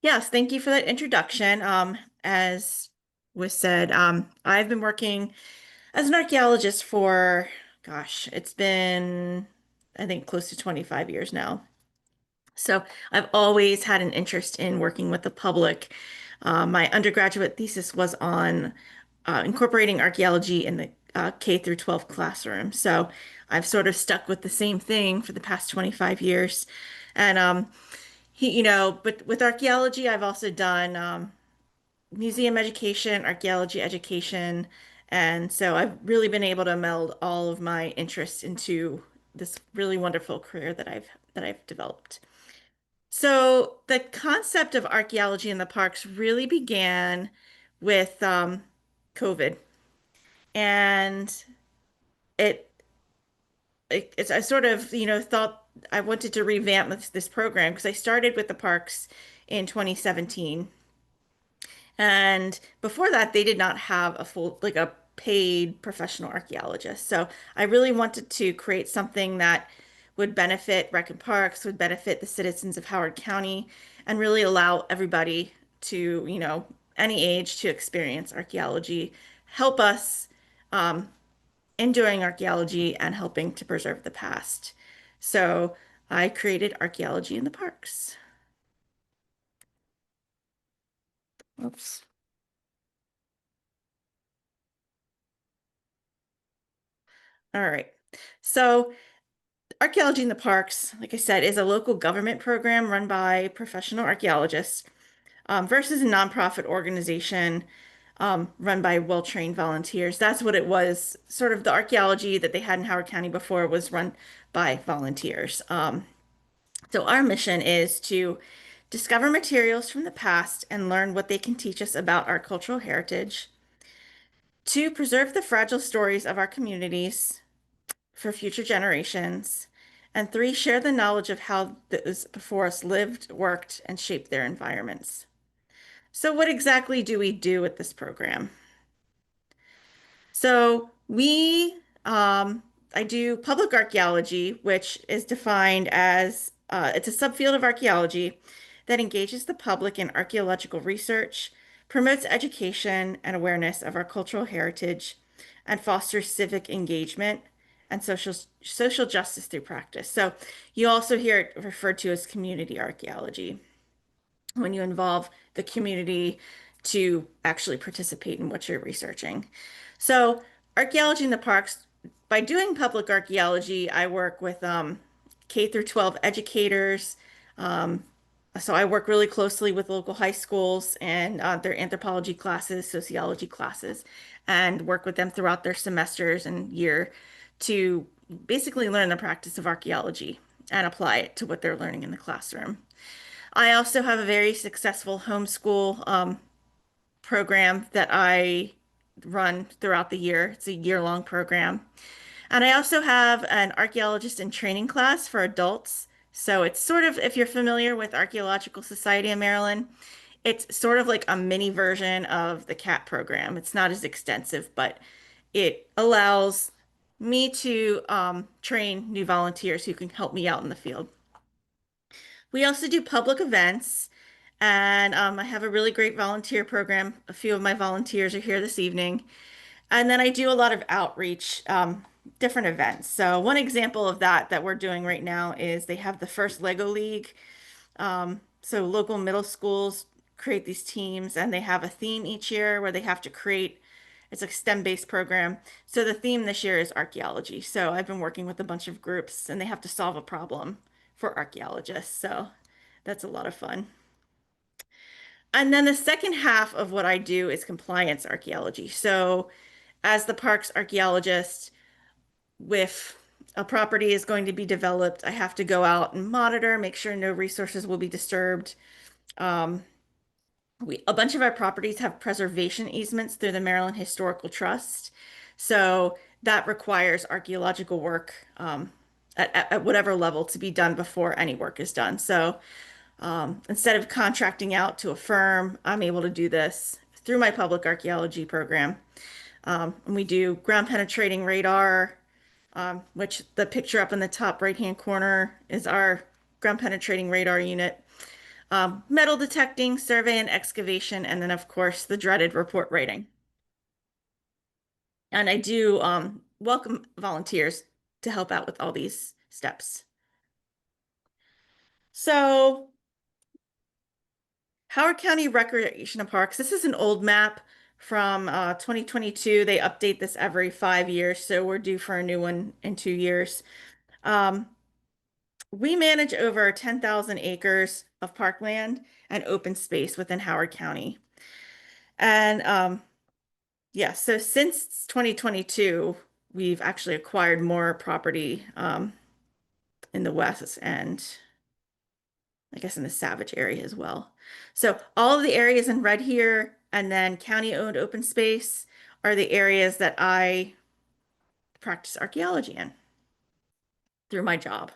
Yes, thank you for that introduction. As was said, I've been working as an archaeologist for, gosh, it's been, I think, close to 25 years now. So I've always had an interest in working with the public. My undergraduate thesis was on incorporating archaeology in the K through 12 classroom. So I've sort of stuck with the same thing for the past 25 years. And but with archaeology, I've also done museum education, archaeology education, and so I've really been able to meld all of my interests into this really wonderful career that I've developed. So the concept of archaeology in the parks really began with COVID, and it, I sort of thought I wanted to revamp this program because I started with the parks in 2017. And before that, they did not have a full, like a paid professional archaeologist. So I really wanted to create something that would benefit Rec and Parks, would benefit the citizens of Howard County, and really allow everybody to, any age to experience archaeology, help us in doing archaeology and helping to preserve the past. So I created Archaeology in the Parks. Oops. All right. So Archaeology in the Parks, like I said, is a local government program run by professional archaeologists versus a nonprofit organization run by well-trained volunteers. That's what it was. Sort of the archaeology that they had in Howard County before was run by volunteers. So our mission is to discover materials from the past and learn what they can teach us about our cultural heritage, to preserve the fragile stories of our communities, for future generations. And three, share the knowledge of how those before us lived, worked, and shaped their environments. So, what exactly do we do with this program? So, I do public archaeology, which is defined as it's a subfield of archaeology that engages the public in archaeological research, promotes education and awareness of our cultural heritage, and fosters civic engagement and social justice through practice. So you also hear it referred to as community archaeology when you involve the community to actually participate in what you're researching. So, archaeology in the parks, by doing public archaeology, I work with K through 12 educators. Um, so I work really closely with local high schools and their anthropology classes, sociology classes, and work with them throughout their semesters and year to basically learn the practice of archaeology and apply it to what they're learning in the classroom. I also have a very successful homeschool program that I run throughout the year. It's a year-long program. And I also have an archaeologist in training class for adults. So it's sort of, if you're familiar with Archaeological Society of Maryland, it's sort of like a mini version of the CAT program. It's not as extensive, but it allows me to train new volunteers who can help me out in the field. We also do public events, and I have a really great volunteer program. A few of my volunteers are here this evening. And then I do a lot of outreach, different events. So one example of that we're doing right now is they have the first Lego League. So local middle schools create these teams, and they have a theme each year where they have to create. It's a STEM-based program. So the theme this year is archaeology. So I've been working with a bunch of groups, and they have to solve a problem for archaeologists. So that's a lot of fun. And then the second half of what I do is compliance archaeology. So as the park's archaeologist, if a property is going to be developed, I have to go out and monitor, make sure no resources will be disturbed. Um, a bunch of our properties have preservation easements through the Maryland Historical Trust. So that requires archaeological work at whatever level to be done before any work is done. So instead of contracting out to a firm, I'm able to do this through my public archaeology program. And we do ground penetrating radar, which the picture up in the top right-hand corner is our ground penetrating radar unit. metal detecting, survey and excavation, and then, of course, the dreaded report writing. And I do welcome volunteers to help out with all these steps. So, Howard County Recreation Parks. This is an old map from 2022. They update this every 5 years, so we're due for a new one in 2 years. Um, we manage over 10,000 acres of parkland and open space within Howard County. And yeah, so since 2022, we've actually acquired more property in the west and I guess in the Savage area as well. So all of the areas in red here and then county-owned open space are the areas that I practice archaeology in through my job.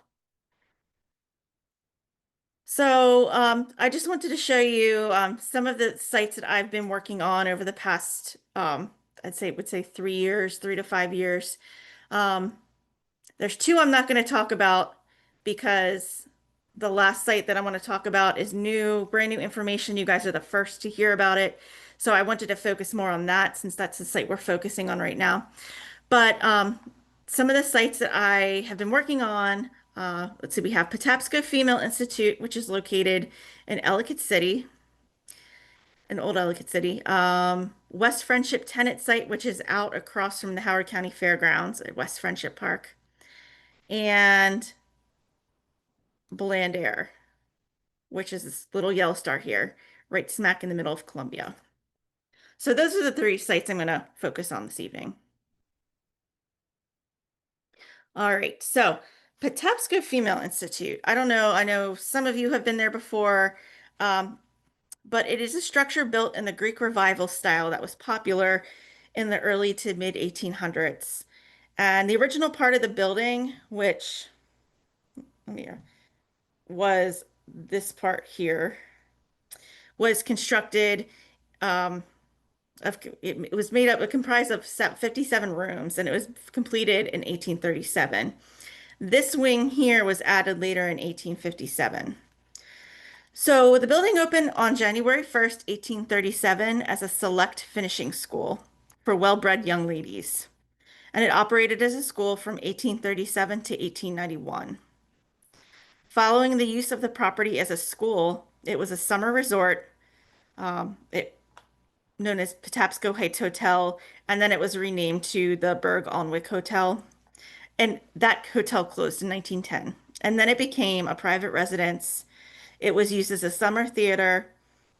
So I just wanted to show you some of the sites that I've been working on over the past, would say 3 years, 3 to 5 years. Um, there's two I'm not going to talk about because the last site that I want to talk about is new, brand new information. You guys are the first to hear about it. So I wanted to focus more on that since that's the site we're focusing on right now. But some of the sites that I have been working on, let's see, we have Patapsco Female Institute, which is located in Ellicott City, in Old Ellicott City. West Friendship Tenant Site, which is out across from the Howard County Fairgrounds at West Friendship Park, and Bland Air, which is this little yellow star here, right smack in the middle of Columbia. So those are the three sites I'm going to focus on this evening. All right, so Patapsco Female Institute. I don't know, I know some of you have been there before, um, but it is a structure built in the Greek Revival style that was popular in the early to mid 1800s. And the original part of the building, which let me, was this part here, was constructed um, it was made up, it comprised of 57 rooms, and it was completed in 1837. This wing here was added later in 1857. So the building opened on January 1st, 1837 as a select finishing school for well-bred young ladies. And it operated as a school from 1837 to 1891. Following the use of the property as a school, it was a summer resort, it known as Patapsco Heights Hotel, and then it was renamed to the Berg Alnwick Hotel. And that hotel closed in 1910. And then it became a private residence. It was used as a summer theater,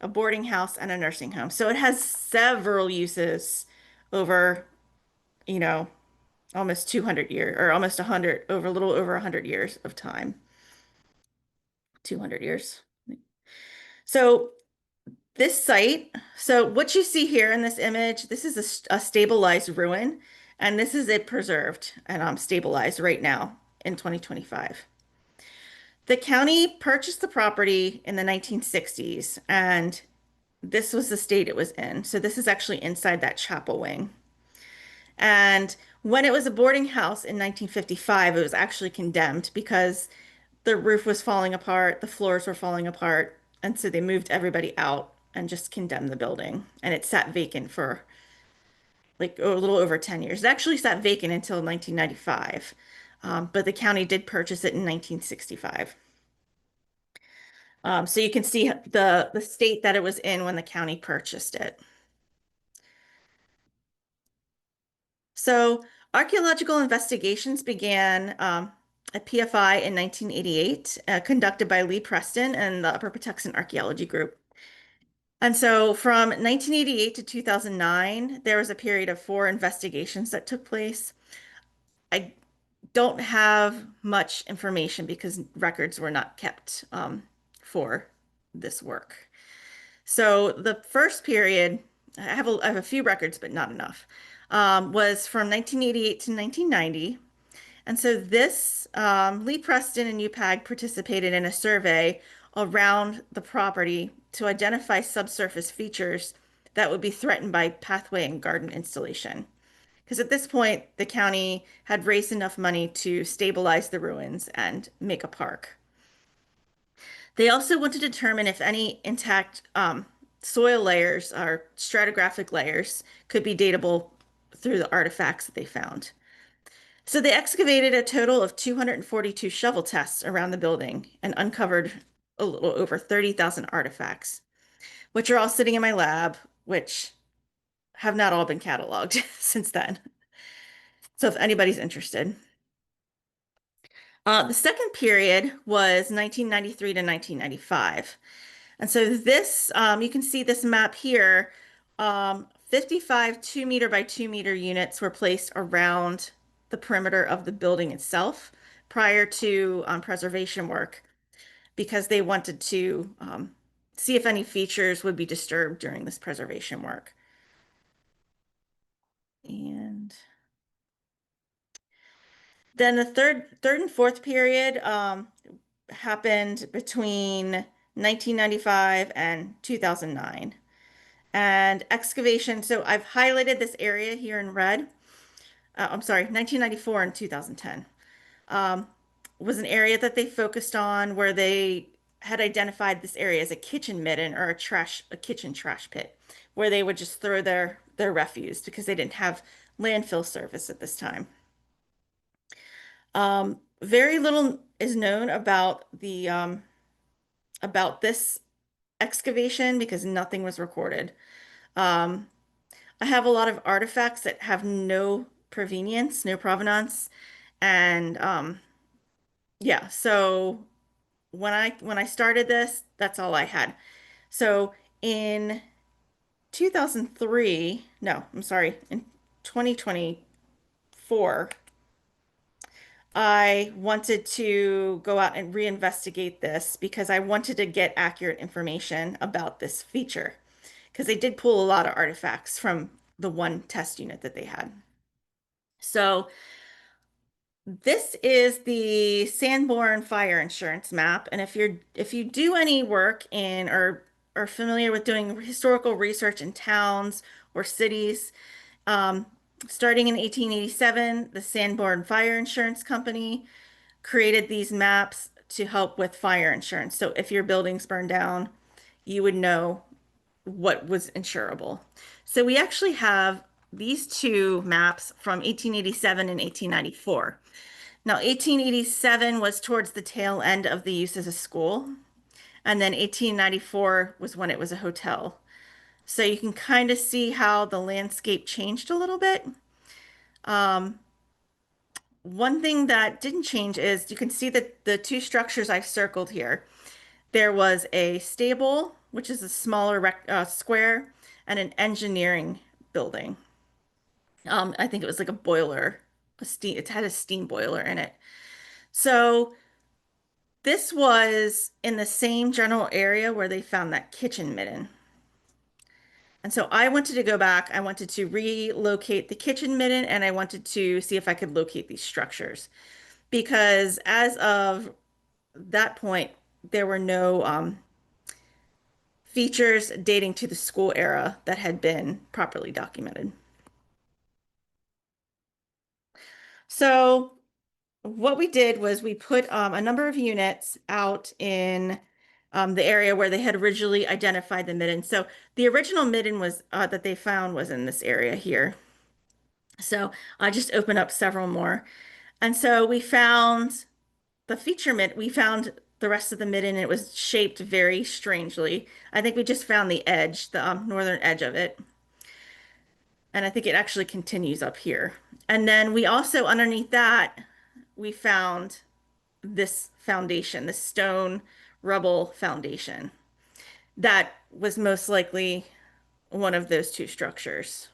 a boarding house, and a nursing home. So it has several uses over, you know, almost 200 years or almost 100 over a little over 100 years of time. 200 years. So this site, so what you see here in this image, this is a stabilized ruin, and this is it preserved and stabilized right now in 2025. The county purchased the property in the 1960s, and this was the state it was in. So this is actually inside that chapel wing. And when it was a boarding house in 1955, it was actually condemned because the roof was falling apart, the floors were falling apart, and so they moved everybody out and just condemned the building. And it sat vacant for like a little over 10 years. It actually sat vacant until 1995, but the county did purchase it in 1965. So you can see the state that it was in when the county purchased it. So archaeological investigations began at PFI in 1988, conducted by Lee Preston and the Upper Patuxent Archaeology Group. And so from 1988 to 2009, there was a period of 4 investigations that took place. I don't have much information because records were not kept for this work. So the first period, I have a few records, but not enough, was from 1988 to 1990. And so this, Lee Preston and UPAG participated in a survey around the property to identify subsurface features that would be threatened by pathway and garden installation. Because at this point, the county had raised enough money to stabilize the ruins and make a park. They also want to determine if any intact soil layers or stratigraphic layers could be datable through the artifacts that they found. So they excavated a total of 242 shovel tests around the building and uncovered a little over 30,000 artifacts, which are all sitting in my lab, which have not all been cataloged since then. So if anybody's interested. The second period was 1993 to 1995. And so this, you can see this map here. 55 2 meter by 2 meter units were placed around the perimeter of the building itself prior to preservation work because they wanted to see if any features would be disturbed during this preservation work. And then the third and fourth period happened between 1995 and 2009. And excavation, so I've highlighted this area here in red. I'm sorry, 1994 and 2010 was an area that they focused on where they had identified this area as a kitchen midden or a kitchen trash pit, where they would just throw their refuse because they didn't have landfill service at this time. Very little is known about this excavation because nothing was recorded. Um, I have a lot of artifacts that have no provenience, no provenance, and yeah. So when I started this, that's all I had. So in 2003, no, I'm sorry, in 2024, I wanted to go out and reinvestigate this because I wanted to get accurate information about this feature because they did pull a lot of artifacts from the one test unit that they had. So this is the Sanborn fire insurance map, and if you do any work in or are familiar with doing historical research in towns or cities, um, starting in 1887, the Sanborn Fire Insurance Company created these maps to help with fire insurance. So if your buildings burn down, you would know what was insurable. So we actually have these two maps from 1887 and 1894. Now, 1887 was towards the tail end of the use as a school, and then 1894 was when it was a hotel. So you can kind of see how the landscape changed a little bit. One thing that didn't change is you can see that the two structures I've circled here. There was a stable, which is a smaller square, and an engineering building. I think it was like a boiler, it had a steam boiler in it. So this was in the same general area where they found that kitchen midden. And so I wanted to go back. I wanted to relocate the kitchen midden and I wanted to see if I could locate these structures. Because as of that point, there were no features dating to the school era that had been properly documented. So what we did was we put a number of units out in the area where they had originally identified the midden. So the original midden was that they found was in this area here. So I just opened up several more. And so we found the feature mid, we found the rest of the midden. And it was shaped very strangely. I think we just found the edge, the northern edge of it. And I think it actually continues up here. And then we also, underneath that, we found this foundation, this stone rubble foundation. That was most likely one of those two structures.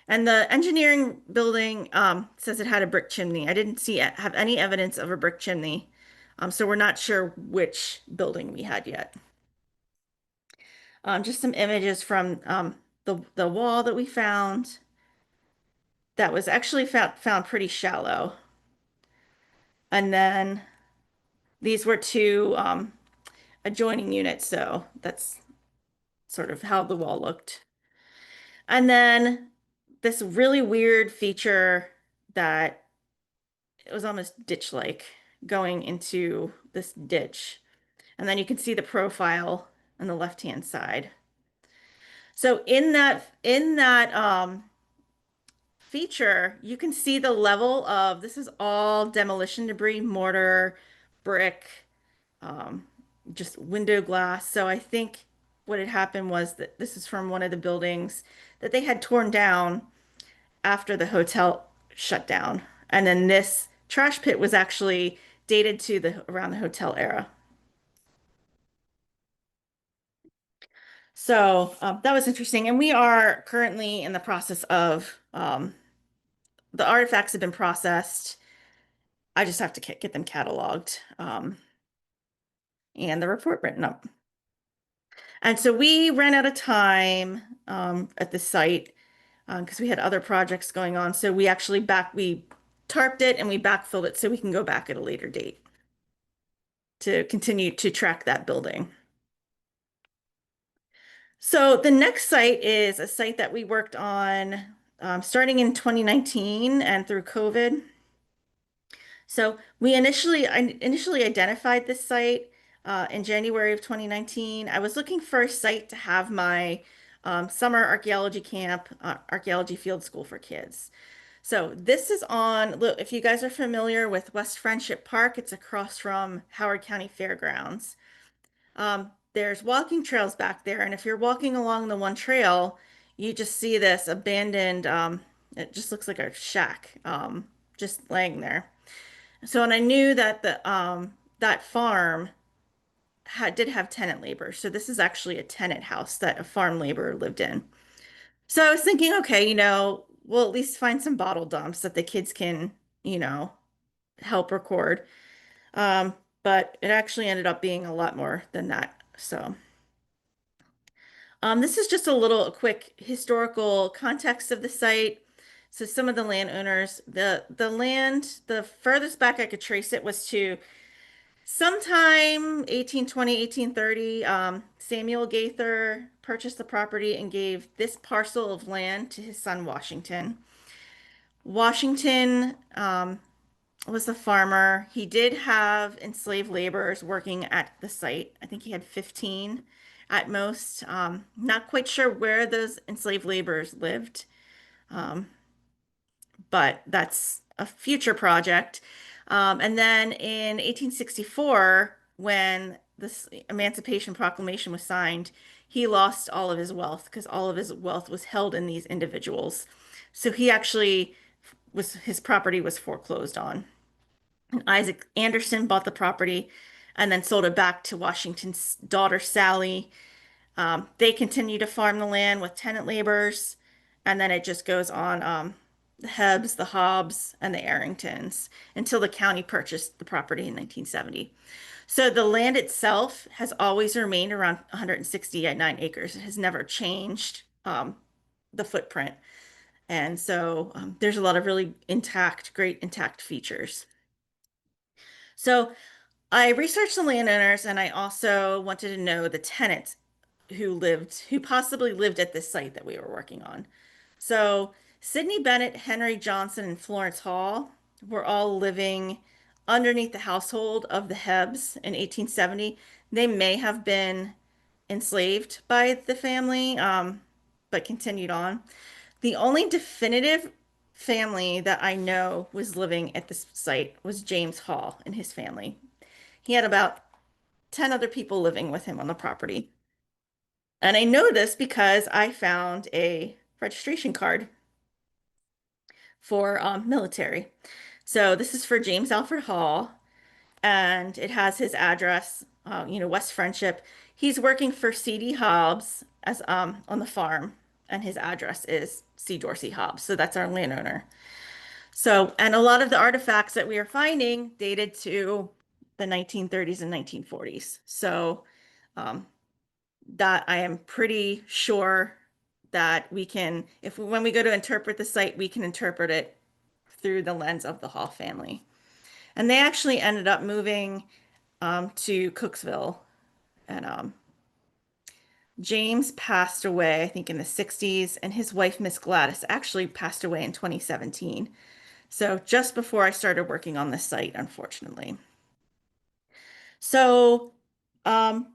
And the engineering building says it had a brick chimney. I didn't have any evidence of a brick chimney, so we're not sure which building we had yet. Just some images from the wall that we found that was actually found pretty shallow. And then these were two adjoining units, so that's sort of how the wall looked. And then this really weird feature that it was almost ditch-like. going into this ditch. And then you can see the profile on the left-hand side. So in that feature, you can see the level of this is all demolition debris, mortar, brick, um, just window glass. So I think what had happened was that this is from one of the buildings that they had torn down after the hotel shut down. And then this trash pit was actually dated to the around the hotel era. So that was interesting. And we are currently in the process of the artifacts have been processed. I just have to get them cataloged and the report written up. And so we ran out of time at the site because we had other projects going on. So we tarped it and we backfilled it so we can go back at a later date to continue to track that building. So the next site is a site that we worked on starting in 2019 and through COVID. So I initially identified this site in January of 2019. I was looking for a site to have my summer archaeology camp, archaeology field school for kids. So this is on, look, if you guys are familiar with West Friendship Park, it's across from Howard County Fairgrounds. There's walking trails back there, and if you're walking along the one trail, you just see this abandoned, it just looks like a shack, just laying there. So, and I knew that the that farm did have tenant labor. So this is actually a tenant house that a farm laborer lived in. So I was thinking, okay, we'll at least find some bottle dumps that the kids can, you know, help record. Um, but it actually ended up being a lot more than that. So, this is just a quick historical context of the site. So some of the landowners, the land, the furthest back I could trace it was to sometime 1820, 1830, Samuel Gaither purchased the property and gave this parcel of land to his son Washington. Washington was a farmer. He did have enslaved laborers working at the site. I think he had 15 at most. Not quite sure where those enslaved laborers lived, but that's a future project. And then in 1864, when this Emancipation Proclamation was signed, he lost all of his wealth because all of his wealth was held in these individuals. So he actually his property was foreclosed on. And Isaac Anderson bought the property and then sold it back to Washington's daughter, Sally. They continue to farm the land with tenant laborers, and then it just goes on the Hebbs, the Hobbs, and the Arringtons until the county purchased the property in 1970. So the land itself has always remained around 169 acres. It has never changed the footprint. And so there's a lot of really great intact features. So I researched the landowners and I also wanted to know the tenants who possibly lived at this site that we were working on. So Sidney Bennett, Henry Johnson, and Florence Hall were all living underneath the household of the Hebbs in 1870. They may have been enslaved by the family, but continued on. The only definitive family that I know was living at this site was James Hall and his family. He had about 10 other people living with him on the property. And I know this because I found a registration card for military. So this is for James Alfred Hall, and it has his address, West Friendship. He's working for C.D. Hobbs as on the farm, and his address is C. Dorsey Hobbs. So that's our landowner. So, and a lot of the artifacts that we are finding dated to the 1930s and 1940s. So, um, that I am pretty sure that we can, if when we go to interpret the site, we can interpret it through the lens of the Hall family. And they actually ended up moving to Cooksville. And James passed away, I think, in the 60s, and his wife, Miss Gladys, actually passed away in 2017. So just before I started working on this site, unfortunately. So, um,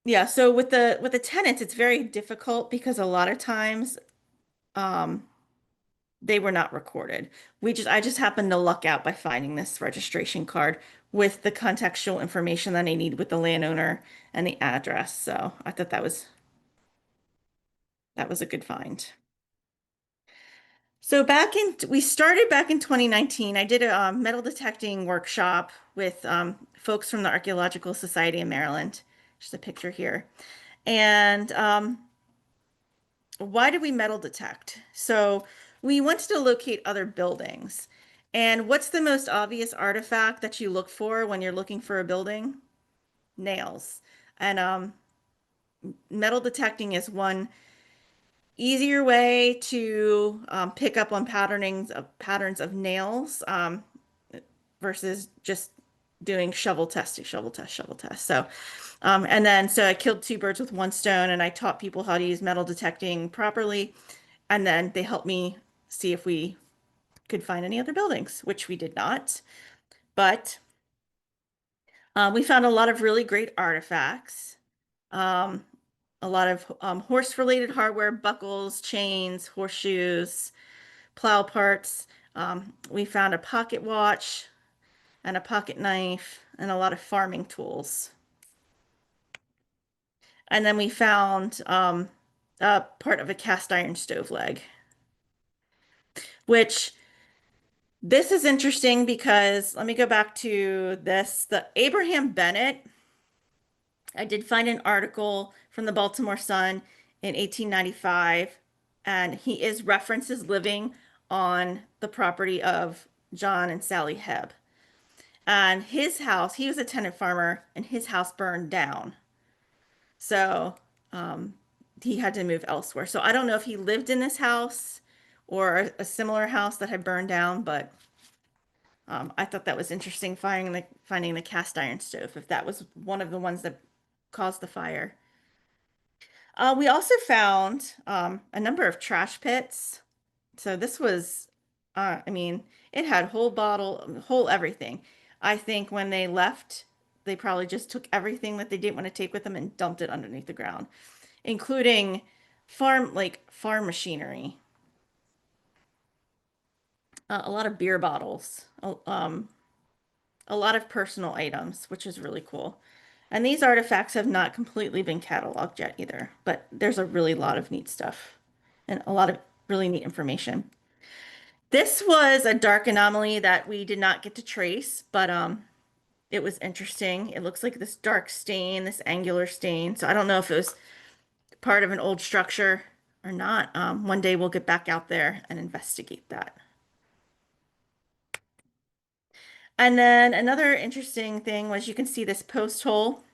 yeah, so with the tenants, it's very difficult because a lot of times um they were not recorded. I just happened to luck out by finding this registration card with the contextual information that I need with the landowner and the address. So I thought that was a good find. So we started back in 2019. I did a metal detecting workshop with folks from the Archaeological Society in Maryland. Just a picture here. And why did we metal detect? So we wanted to locate other buildings. And what's the most obvious artifact that you look for when you're looking for a building? Nails. And metal detecting is one easier way to pick up on patterns of nails versus just doing shovel testing, shovel test, shovel test. So I killed two birds with one stone, and I taught people how to use metal detecting properly, and then they helped me see if we could find any other buildings, which we did not. But we found a lot of really great artifacts. Um, a lot of horse-related hardware, buckles, chains, horseshoes, plow parts. We found a pocket watch and a pocket knife and a lot of farming tools. And then we found a part of a cast iron stove leg, which this is interesting because let me go back to this. The Abraham Bennett, I did find an article from the Baltimore Sun in 1895, and he is references living on the property of John and Sally Hebb. And his house, he was a tenant farmer, and his house burned down. So um, he had to move elsewhere. So I don't know if he lived in this house or a similar house that had burned down, but I thought that was interesting finding the cast iron stove, if that was one of the ones that caused the fire. We also found a number of trash pits. So this was, I mean, it had whole bottle, whole everything. I think when they left, they probably just took everything that they didn't want to take with them and dumped it underneath the ground, including farm machinery, a lot of beer bottles, a lot of personal items, which is really cool. And these artifacts have not completely been cataloged yet either, but there's a really lot of neat stuff and a lot of really neat information. This was a dark anomaly that we did not get to trace, but it was interesting. It looks like this dark stain, this angular stain. So I don't know if it was part of an old structure or not. One day we'll get back out there and investigate that. And then another interesting thing was you can see this post hole.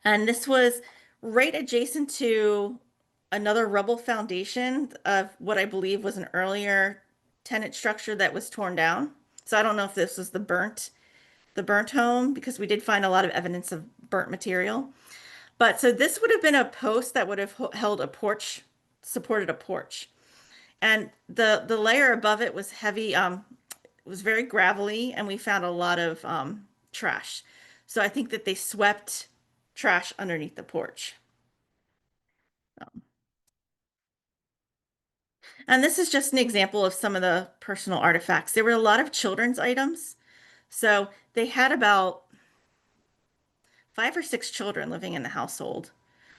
And this was right adjacent to another rubble foundation of what I believe was an earlier tenant structure that was torn down. So I don't know if this was the burnt home because we did find a lot of evidence of burnt material. But so this would have been a post that would have held a porch, supported a porch. And the layer above it was heavy, it was very gravelly, and we found a lot of trash. So I think that they swept trash underneath the porch. And this is just an example of some of the personal artifacts. There were a lot of children's items. So they had about 5 or 6 children living in the household.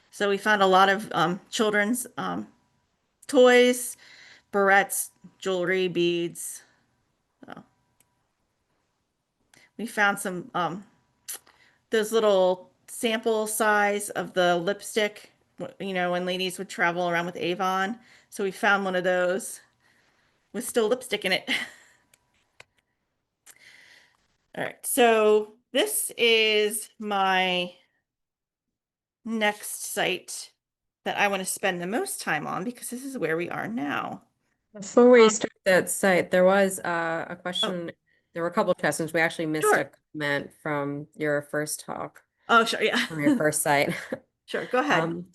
So we found a lot of children's toys, barrettes, jewelry, beads. So we found some those little sample size of the lipstick, when ladies would travel around with Avon. So we found one of those with still lipstick in it. All right, so this is my next site that I want to spend the most time on because this is where we are now. Before we Um, start that site, there was a oh, question. There were a couple of questions. We actually missed a sure. comment from your first talk, Oh, sure. Yeah. from your first site. Sure. Go ahead. Um,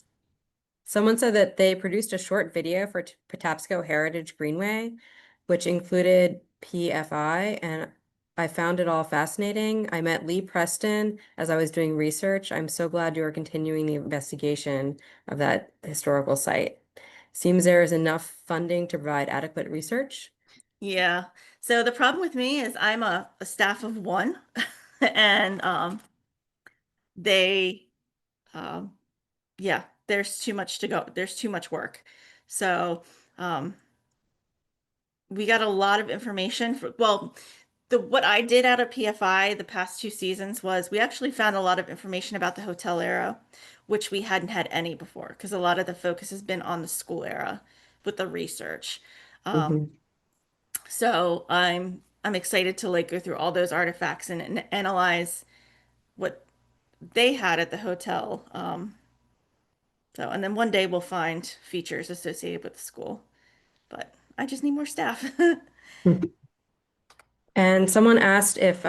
Someone said that they produced a short video for Patapsco Heritage Greenway, which included PFI, and I found it all fascinating. I met Lee Preston as I was doing research. I'm so glad you are continuing the investigation of that historical site. Seems there is enough funding to provide adequate research. Yeah. So the problem with me is I'm a staff of one, and they, um, yeah, there's too much to go. There's too much work. So um, we got a lot of information for, well, the what I did out of PFI the past 2 seasons was we actually found a lot of information about the hotel era, which we hadn't had any before, because a lot of the focus has been on the school era with the research. Um, Mhm. so I'm excited to like go through all those artifacts and analyze what they had at the hotel. So and then one day we'll find features associated with the school, but I just need more staff. And someone asked if,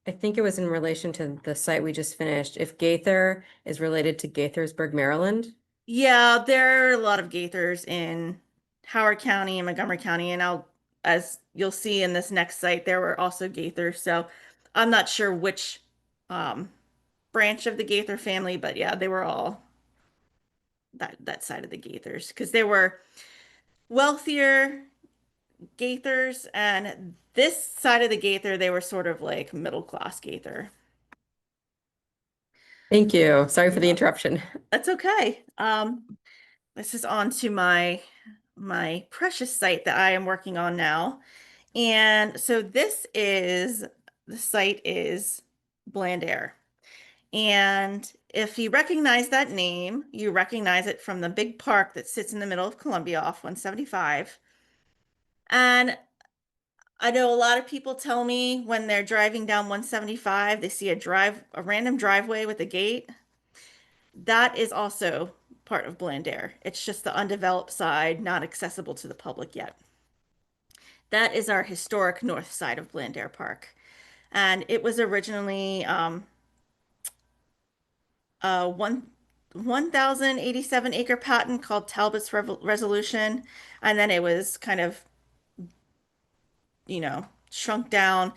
I think it was in relation to the site we just finished, if Gaither is related to Gaithersburg, Maryland. Yeah, there are a lot of gaithers in Howard County and Montgomery County, and as you'll see in this next site, there were also gaithers. So I'm not sure which um, branch of the gaither family, but yeah, they were all that side of the gaithers because they were wealthier gaithers, and this side of the gaither, they were sort of like middle class gaither. Thank you. Sorry for the Yeah, interruption. that's okay. This is on to my precious site that I am working on now. And so the site is Bland Air. And if you recognize that name, you recognize it from the big park that sits in the middle of Columbia off 175. And I know a lot of people tell me when they're driving down 175, they see a random driveway with a gate. That is also part of Bland Air. It's just the undeveloped side, not accessible to the public yet. That is our historic north side of Bland Air Park. And it was originally one 1,087 acre patent called Talbot's Resolution, and then it was kind of, shrunk down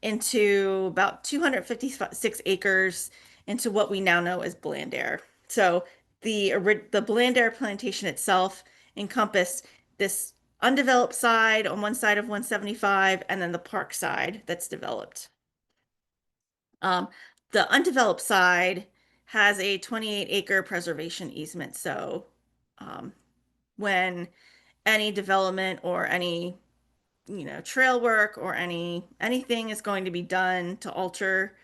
into about 256 acres into what we now know as Bland. So the Bland plantation itself encompassed this undeveloped side on one side of 175 and then the park side that's developed. Um, the undeveloped side has a 28-acre preservation easement. So um, when any development or any trail work or anything is going to be done to alter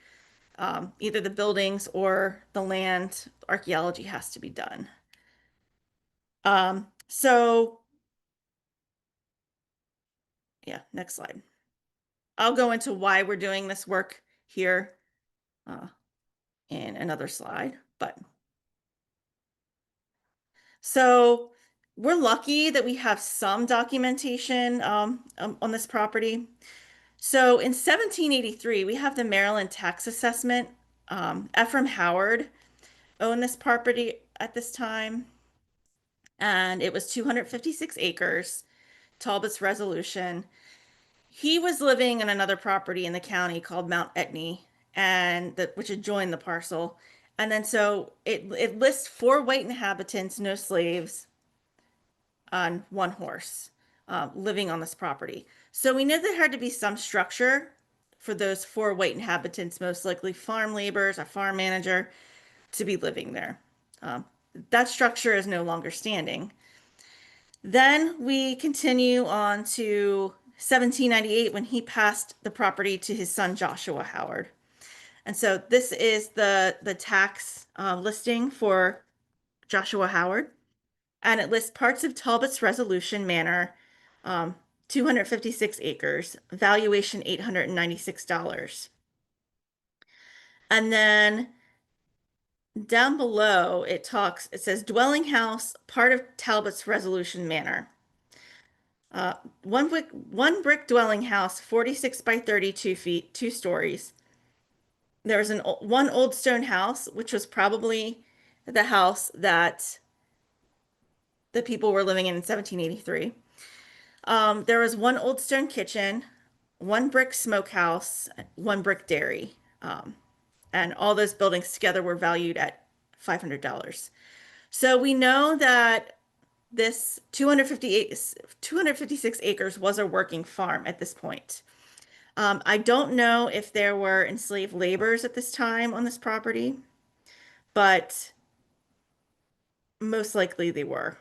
either the buildings or the land, archaeology has to be done. So yeah, next slide. I'll go into why we're doing this work here uh, in another slide, but so we're lucky that we have some documentation on this property. So in 1783, we have the Maryland tax assessment. Ephraim Howard owned this property at this time, and it was 256 acres, Talbot's Resolution. He was living in another property in the county called Mount Etna, which adjoined the parcel. And then so it lists four white inhabitants, no slaves, on one horse, living on this property. So we knew there had to be some structure for those four white inhabitants, most likely farm laborers, a farm manager, to be living there. Um, that structure is no longer standing. Then we continue on to 1798 when he passed the property to his son Joshua Howard. And so this is the tax listing for Joshua Howard, and it lists parts of Talbot's Resolution Manor, um, 256 acres, valuation $896. And then down below, it says dwelling house, part of Talbot's Resolution Manor. Uh, one brick dwelling house, 46 by 32 feet, 2 stories. There was one old stone house, which was probably the house that the people were living in 1783. There was one old stone kitchen, one brick smokehouse, one brick dairy. Um, and all those buildings together were valued at $500. So we know that this 256 acres was a working farm at this point. I don't know if there were enslaved laborers at this time on this property, but most likely they were.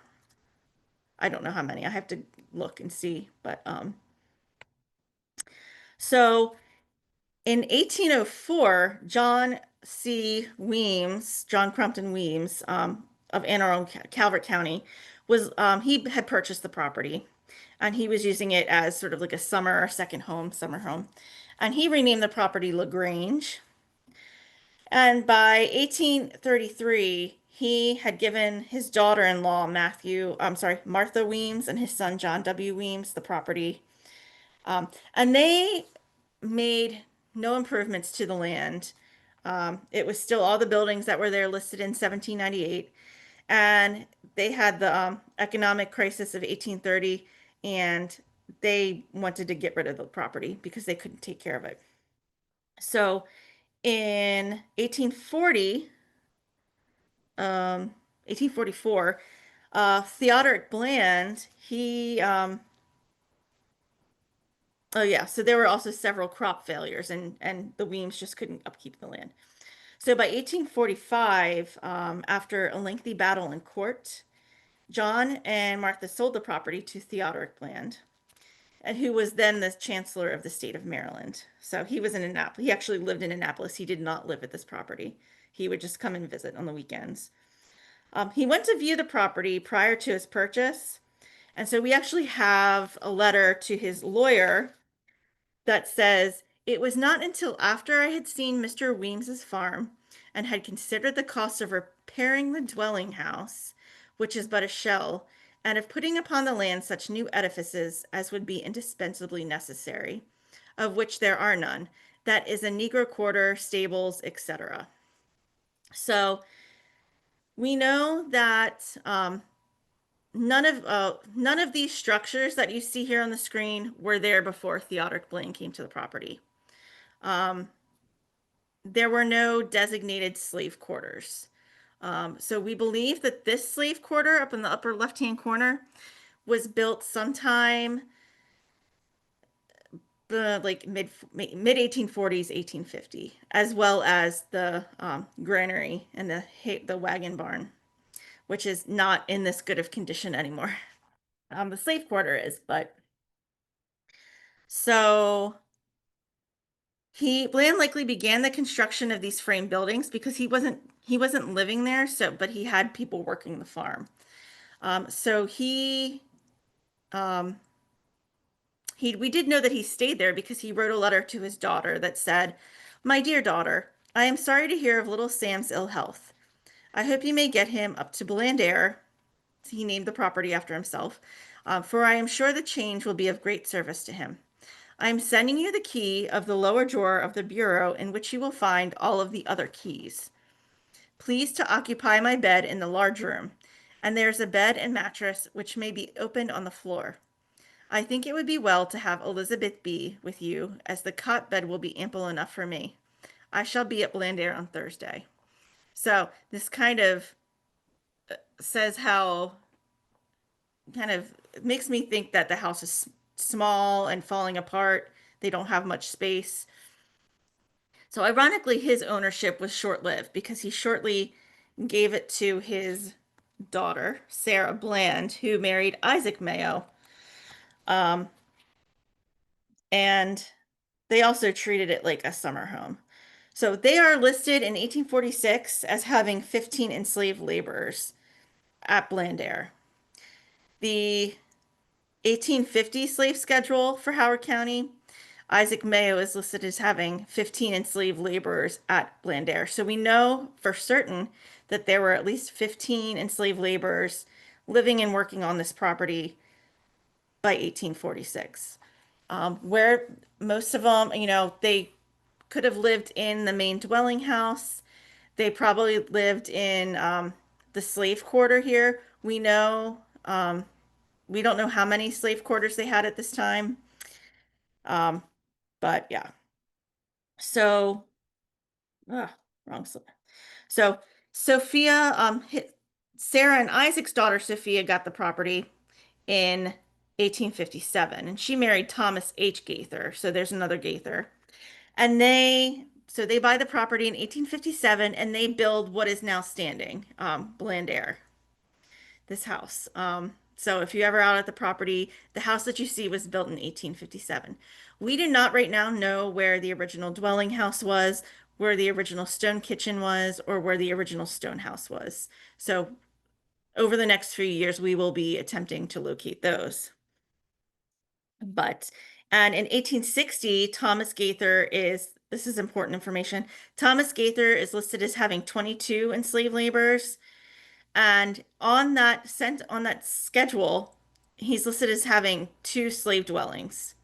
I don't know how many. I have to look and see, but so in 1804, John Crumpton Weems, of Anne Arundel, Calvert County, he had purchased the property, and he was using it as sort of like a summer or second home, summer home, and he renamed the property LaGrange. And by 1833, he had given his daughter-in-law Martha Weems, and his son John W. Weems the property, and they made no improvements to the land. It was still all the buildings that were there listed in 1798, and they had the economic crisis of 1830, and they wanted to get rid of the property because they couldn't take care of it. So in um, 1844, Theodoric Bland, oh yeah, so there were also several crop failures, and the Weems just couldn't upkeep the land. So by 1845, after a lengthy battle in court, John and Martha sold the property to Theodoric Bland, and who was then the Chancellor of the state of Maryland. So he was in Annapolis. He actually lived in Annapolis. He did not live at this property. He would just come and visit on the weekends. He went to view the property prior to his purchase, and so we actually have a letter to his lawyer that says, "It was not until after I had seen Mr. Weems's farm and had considered the cost of repairing the dwelling house, which is but a shell, and of putting upon the land such new edifices as would be indispensably necessary, of which there are none, that is a Negro quarter, stables, etc." So we know that none of these structures that you see here on the screen were there before Theodoric Blaine came to the property. Um, there were no designated slave quarters. So we believe that this slave quarter up in the upper left-hand corner was built sometime the like mid 1840s, 1850, as well as the granary and the wagon barn, which is not in this good of condition anymore. The slave quarter is, but so Bland likely began the construction of these frame buildings because he wasn't living there, so but he had people working the farm. So um, we did know that he stayed there because he wrote a letter to his daughter that said, "My dear daughter, I am sorry to hear of little Sam's ill health. I hope you may get him up to Blandair." He named the property after himself, "for I am sure the change will be of great service to him. I am sending you the key of the lower drawer of the bureau in which you will find all of the other keys. Please to occupy my bed in the large room, and there is a bed and mattress which may be opened on the floor. I think it would be well to have Elizabeth be with you, as the cot bed will be ample enough for me. I shall be at Blandair on Thursday." So this kind of says how kind of makes me think that the house is small and falling apart. They don't have much space. So ironically, his ownership was short-lived because he shortly gave it to his daughter, Sarah Bland, who married Isaac Mayo. Um, and they also treated it like a summer home. So they are listed in 1846 as having 15 enslaved laborers at Blandair. The 1850 slave schedule for Howard County, Isaac Mayo is listed as having 15 enslaved laborers at Blandair. So we know for certain that there were at least 15 enslaved laborers living and working on this property by 1846. Where most of them, they could have lived in the main dwelling house. They probably lived in the slave quarter here. We don't know how many slave quarters they had at this time. But yeah. So, wrong slide. So Sophia, Sarah and Isaac's daughter Sophia got the property in 1857, and she married Thomas H. Gaither. So there's another Gaither. And they buy the property in 1857 and they build what is now standing, Blandair, this house. So if you're ever out at the property, the house that you see was built in 1857. We do not right now know where the original dwelling house was, where the original stone kitchen was, or where the original stone house was. So over the next few years, we will be attempting to locate those. But, and in 1860, Thomas Gaither is, this is important information. Thomas Gaither is listed as having 22 enslaved laborers. And on that schedule, he's listed as having two slave dwellings.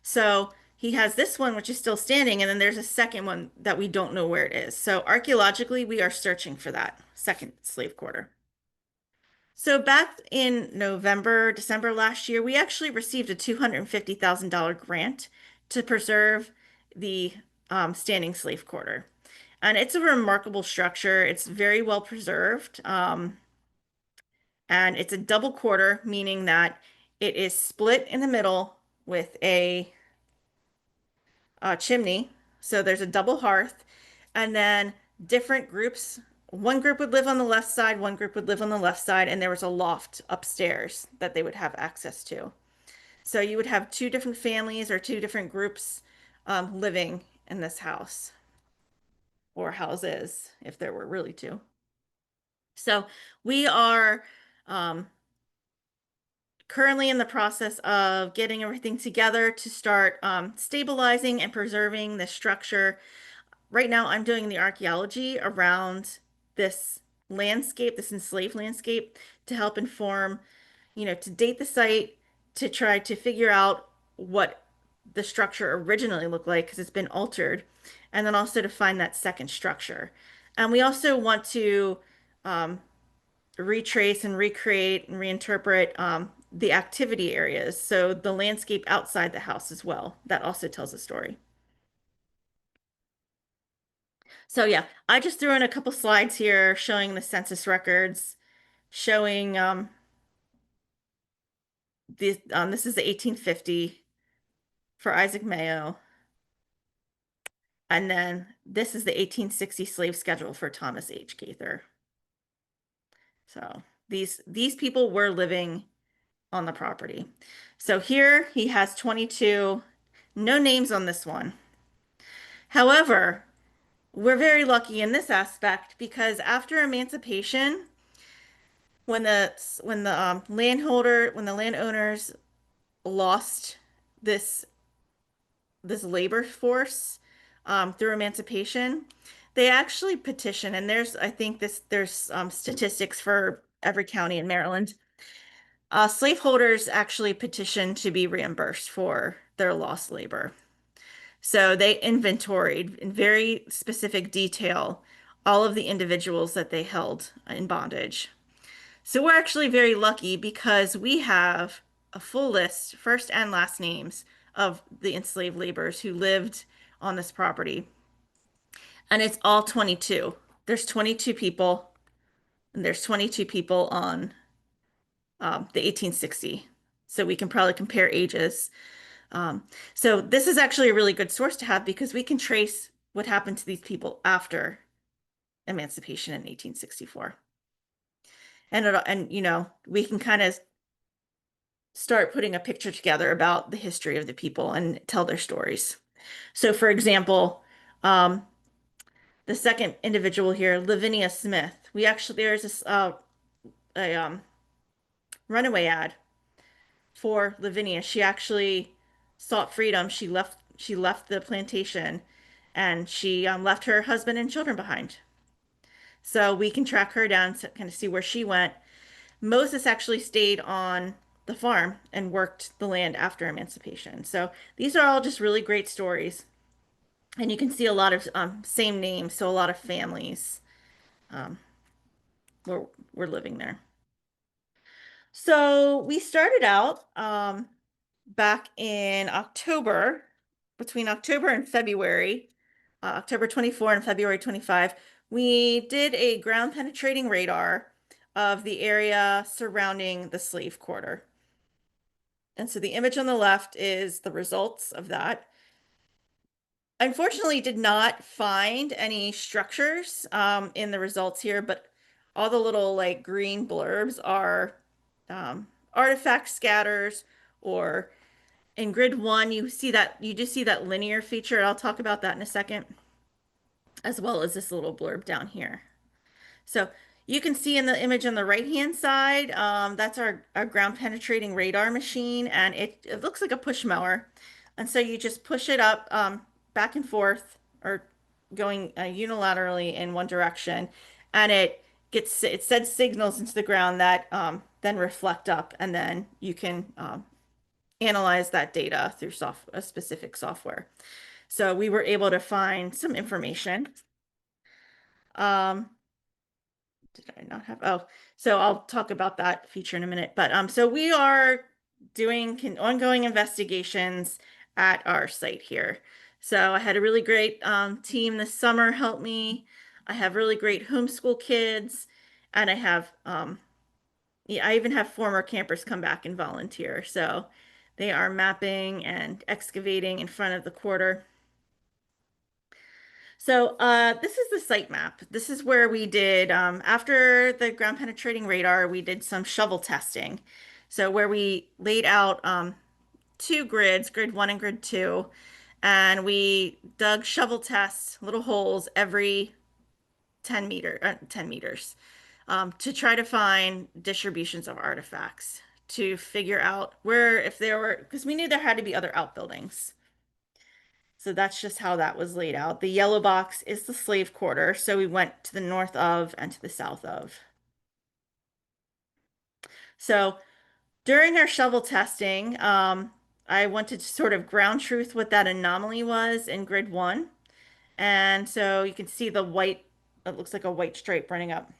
So he has this one, which is still standing, and then there's a second one that we don't know where it is. So archaeologically, we are searching for that second slave quarter. So back in November, December last year, we actually received a $250,000 grant to preserve the standing slave quarter. And it's a remarkable structure. It's very well preserved. And it's a double quarter, meaning that it is split in the middle with a chimney. So there's a double hearth, and then different groups. One group would live on the left side, one group would live on the left side, and there was a loft upstairs that they would have access to. So you would have two different families or two different groups living in this house or houses, if there were really two. So we are um, currently in the process of getting everything together to start stabilizing and preserving the structure. Right now, I'm doing the archaeology around this landscape, this enslaved landscape, to help inform, to date the site, to try to figure out what the structure originally looked like because it's been altered, and then also to find that second structure. And we also want to um, retrace and recreate and reinterpret the activity areas. So the landscape outside the house as well. That also tells a story. So yeah, I just threw in a couple slides here showing the census records, showing this is the 1850 for Isaac Mayo, and then this is the 1860 slave schedule for Thomas H. Gaither. So these people were living on the property. So here he has 22, no names on this one. However, we're very lucky in this aspect because after emancipation, when the landowners lost this this labor force through emancipation, they actually petitioned, and I think there's statistics for every county in Maryland. Slaveholders actually petitioned to be reimbursed for their lost labor. So they inventoried in very specific detail all of the individuals that they held in bondage. So we're actually very lucky because we have a full list, first and last names of the enslaved laborers who lived on this property. And it's all 22. There's 22 people, and there's 22 people on the 1860. So we can probably compare ages. Um, so this is actually a really good source to have because we can trace what happened to these people after emancipation in 1864. And we can kind of start putting a picture together about the history of the people and tell their stories. So, for example, um, the second individual here, Lavinia Smith, there's this a runaway ad for Lavinia. She actually sought freedom. She left the plantation, and she left her husband and children behind. So we can track her down to kind of see where she went. Moses actually stayed on the farm and worked the land after emancipation. So these are all just really great stories. And you can see a lot of same names, so a lot of families um, were living there. So we started out back in October. between October and February, October 24 and February 25, we did a ground penetrating radar of the area surrounding the slave quarter. And so the image on the left is the results of that. Unfortunately, did not find any structures in the results here, but all the little like green blurbs are artifact scatters, or in grid one, you just see that linear feature. I'll talk about that in a second, as well as this little blurb down here. So you can see in the image on the right-hand side, that's our ground penetrating radar machine, and it looks like a push mower. And so you just push it up back and forth, or going unilaterally in one direction, and it sends signals into the ground that then reflect up, and then you can analyze that data through a specific software. So we were able to find some information. Um, did I not have? Oh, so I'll talk about that feature in a minute. But so we are doing ongoing investigations at our site here. So I had a really great team this summer help me. I have really great homeschool kids, and I have yeah, I even have former campers come back and volunteer. So they are mapping and excavating in front of the quarter. So this is the site map. This is where we did, after the ground penetrating radar, we did some shovel testing. So where we laid out two grids, grid one and grid two, and we dug shovel tests, little holes every 10 meters, to try to find distributions of artifacts, to figure out where, if there were, because we knew there had to be other outbuildings. So that's just how that was laid out. The yellow box is the slave quarter. So we went to the north of and to the south of. So during our shovel testing, I wanted to sort of ground truth what that anomaly was in grid one. And so you can see the white, it looks like a white stripe running up.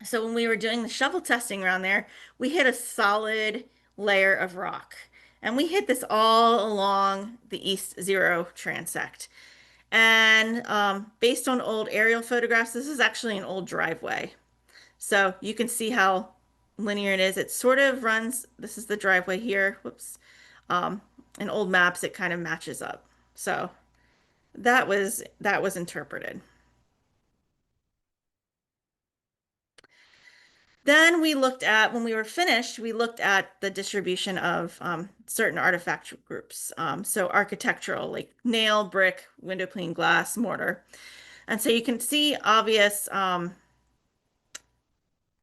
So when we were doing the shovel testing around there, we hit a solid layer of rock. And we hit this all along the East Zero transect. And based on old aerial photographs, this is actually an old driveway. So you can see how linear it is. It sort of runs, this is the driveway here. Whoops. Um, in old maps, it kind of matches up. So that was interpreted. Then we looked at, when we were finished, we looked at the distribution of certain artifact groups. So architectural, like nail, brick, window pane, glass, mortar. And so you can see obvious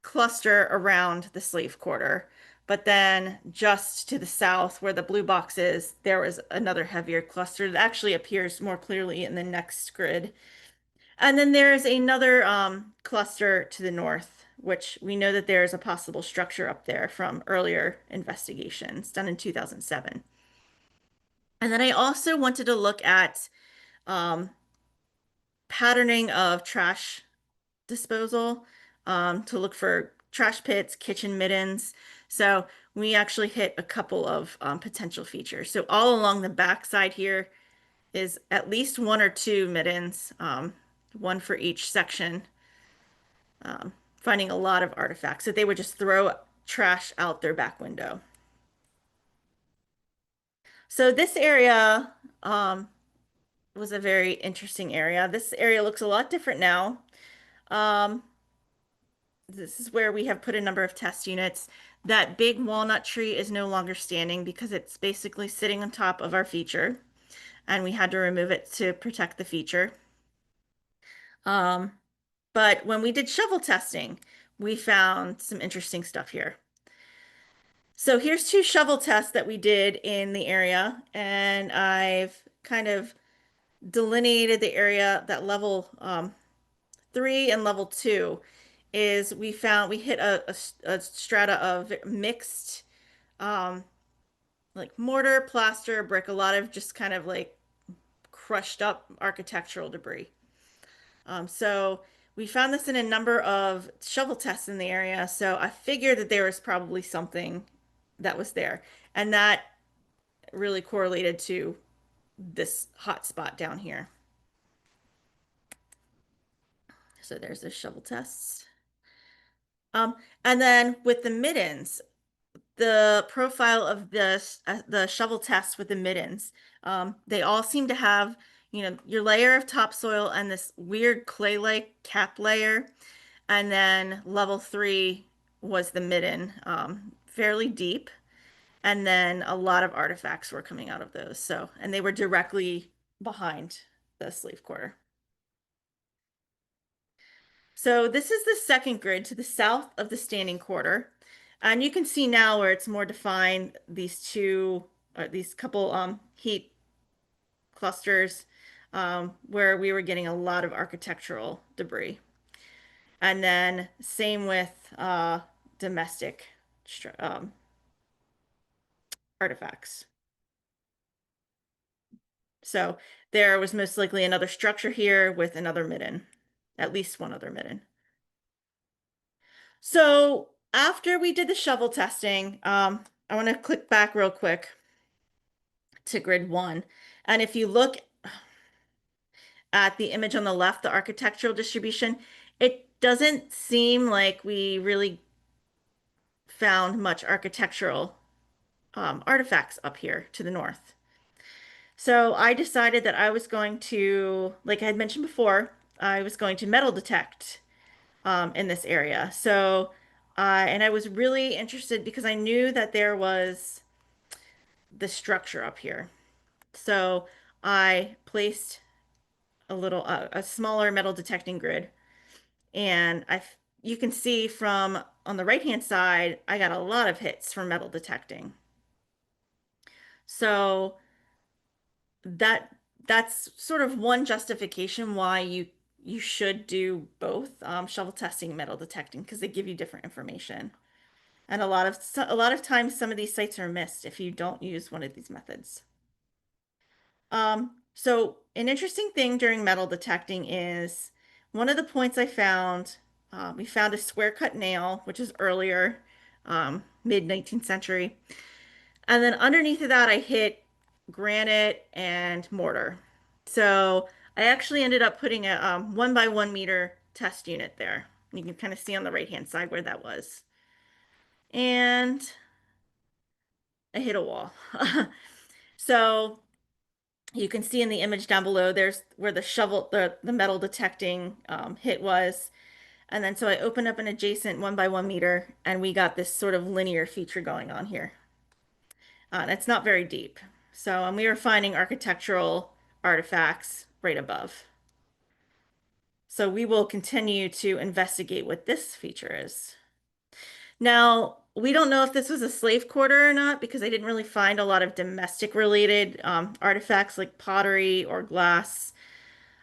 cluster around the slave quarter. But then just to the south, where the blue box is, there was another heavier cluster that actually appears more clearly in the next grid. And then there's another cluster to the north, which we know that there is a possible structure up there from earlier investigations done in 2007. And then I also wanted to look at um, patterning of trash disposal, to look for trash pits, kitchen middens. So we actually hit a couple of potential features. So all along the back side here is at least one or two middens, one for each section, finding a lot of artifacts that they would just throw trash out their back window. So this area was a very interesting area. This area looks a lot different now. Um, This is where we have put a number of test units. That big walnut tree is no longer standing because it's basically sitting on top of our feature, and we had to remove it to protect the feature. Um, but when we did shovel testing, we found some interesting stuff here. So here's two shovel tests that we did in the area, and I've kind of delineated the area that level three and level two is we hit a strata of mixed um like mortar, plaster, brick, a lot of just kind of like crushed up architectural debris. So we found this in a number of shovel tests in the area, so I figured that there was probably something that was there, and that really correlated to this hot spot down here. So there's the shovel tests. Um, and then with the middens, the profile of the shovel tests with the middens, they all seem to have, your layer of topsoil and this weird clay-like cap layer. And then level three was the midden, fairly deep. And then a lot of artifacts were coming out of those. So, and they were directly behind the slave quarter. So this is the second grid to the south of the standing quarter. And you can see now where it's more defined, these two, or these couple heat clusters, where we were getting a lot of architectural debris. And then same with domestic um, artifacts. So there was most likely another structure here with another midden, at least one other midden. So after we did the shovel testing, I want to click back real quick to grid one. And if you look at the image on the left, the architectural distribution, it doesn't seem like we really found much architectural artifacts up here to the north. So I decided that I was going to, like I had mentioned before, I was going to metal detect in this area. So, and I was really interested because I knew that there was the structure up here. So I placed a smaller metal detecting grid, and you can see from on the right-hand side, I got a lot of hits for metal detecting. So that that's sort of one justification why you should do both shovel testing and metal detecting because they give you different information. And a lot of times some of these sites are missed if you don't use one of these methods. So an interesting thing during metal detecting is one of the points I found, we found a square cut nail, which is earlier, mid 19th century. And then underneath of that, I hit granite and mortar. So I actually ended up putting a 1 by 1 meter test unit there. You can kind of see on the right hand side where that was. And I hit a wall. So you can see in the image down below, there's where the metal detecting hit was. And then so I opened up an adjacent 1 by 1 meter and we got this sort of linear feature going on here. And it's not very deep. So, and we were finding architectural artifacts right above. So we will continue to investigate what this feature is. Now, we don't know if this was a slave quarter or not because I didn't really find a lot of domestic related artifacts like pottery or glass.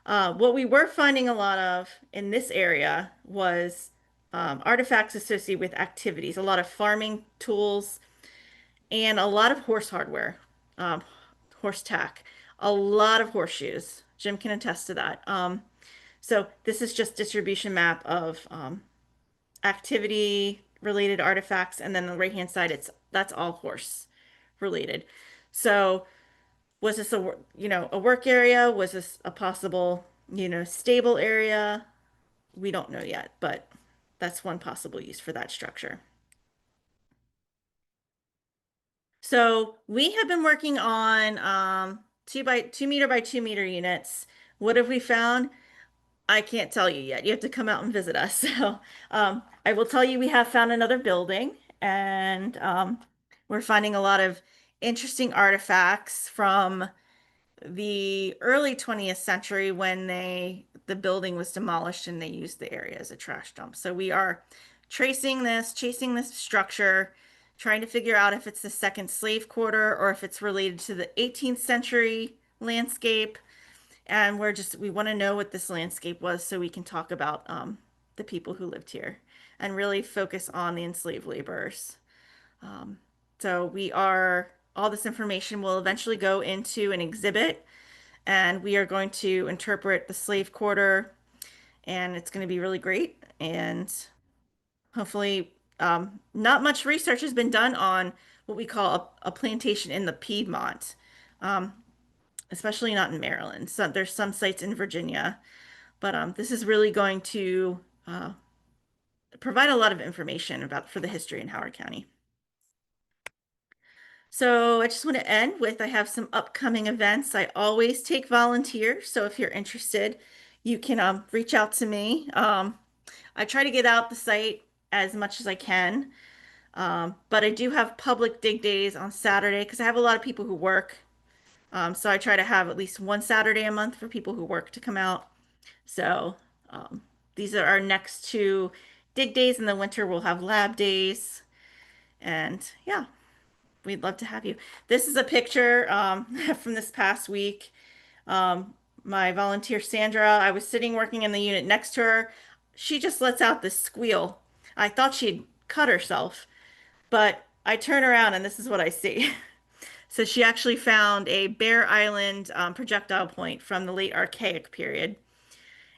What we were finding a lot of in this area was artifacts associated with activities, a lot of farming tools, and a lot of horse hardware, um, horse tack, a lot of horseshoes. Jim can attest to that. So this is just distribution map of activity related artifacts, and then on the right hand side, that's all horse related. So was this a work area? Was this a possible stable area? We don't know yet, but that's one possible use for that structure. So we have been working on 2 by 2 meter by 2 meter units. What have we found? I can't tell you yet. You have to come out and visit us. So I will tell you we have found another building, and we're finding a lot of interesting artifacts from the early 20th century when the building was demolished and they used the area as a trash dump. So we are chasing this structure, trying to figure out if it's the second slave quarter or if it's related to the 18th century landscape. And we want to know what this landscape was so we can talk about the people who lived here and really focus on the enslaved laborers. Um, so all this information will eventually go into an exhibit, and we are going to interpret the slave quarter, and it's going to be really great. And hopefully, not much research has been done on what we call a plantation in the Piedmont. Um, especially not in Maryland. So there's some sites in Virginia, but this is really going to provide a lot of information about for the history in Howard County. So I just want to end with I have some upcoming events. I always take volunteers, so if you're interested, you can reach out to me. I try to get out the site as much as I can, but I do have public dig days on Saturday because I have a lot of people who work. So I try to have at least one Saturday a month for people who work to come out. So um, these are our next two dig days. In the winter, we'll have lab days. And yeah, we'd love to have you. This is a picture from this past week. Um, my volunteer, Sandra, I was sitting working in the unit next to her. She just lets out this squeal. I thought she'd cut herself, but I turn around and this is what I see. So she actually found a Bear Island projectile point from the late Archaic period,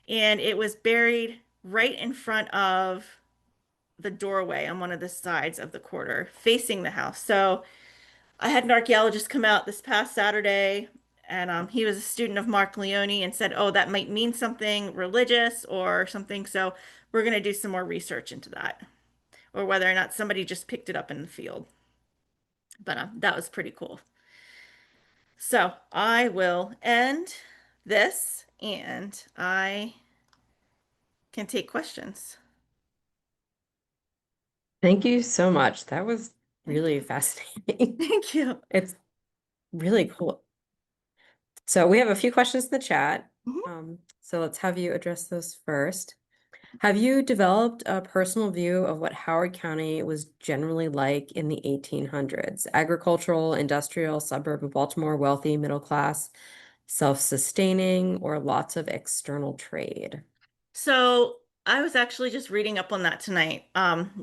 and it was buried right in front of the doorway on one of the sides of the quarter facing the house. So I had an archaeologist come out this past Saturday, and he was a student of Mark Leone and said, "Oh, that might mean something religious or something." So we're going to do some more research into that, or whether or not somebody just picked it up in the field. But that was pretty cool. So I will end this, and I can take questions. Thank you so much. That was Thank really you. fascinating. Thank you. It's really cool. So we have a few questions in the chat. Mhm. So let's have you address those first. Have you developed a personal view of what Howard County was generally like in the 1800s? Agricultural, industrial, suburb of Baltimore, wealthy, middle class, self-sustaining, or lots of external trade? So I was actually just reading up on that tonight,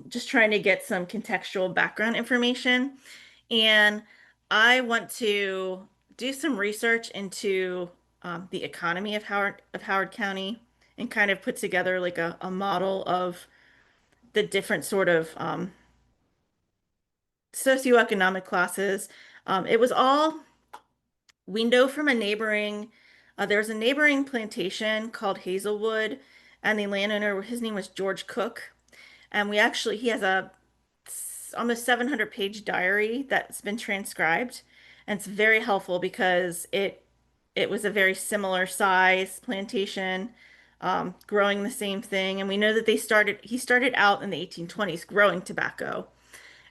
just trying to get some contextual background information. And I want to do some research into the economy of Howard County and kind of put together like a model of the different sort of socioeconomic classes. It was all we know from a neighboring, there's a neighboring plantation called Hazelwood, and the landowner, his name was George Cook. And he has a almost 700-page diary that's been transcribed. And it's very helpful because it was a very similar size plantation, growing the same thing. And we know that he started out in the 1820s growing tobacco.